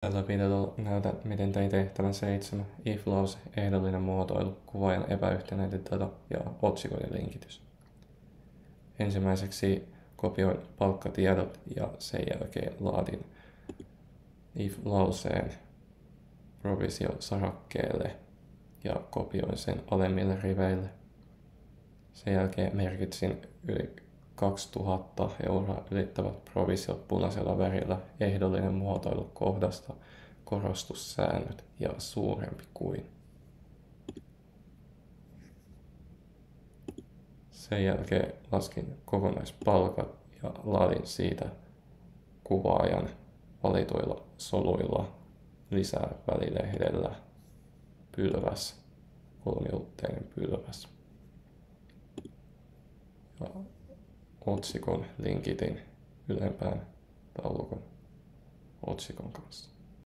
Tällä videolla näytän, miten tein tehtävän 7 if-lause, ehdollinen muotoilu, kuvaajan epäyhtenäinen data ja otsikoiden linkitys. Ensimmäiseksi kopioin palkkatiedot ja sen jälkeen laadin if-lauseen provisiosarakkeelle ja kopioin sen alemmille riveille. Sen jälkeen merkitsin yli 2000 € ylittävät provisiot punaisella värillä, ehdollinen muotoilu kohdasta, korostussäännöt ja suurempi kuin. Sen jälkeen laskin kokonaispalkat ja laadin siitä kuvaajan valituilla soluilla lisää välilehdellä pylväs, kolmiulotteinen pylväs. Ja otsikon linkitin ylempään taulukon otsikon kanssa.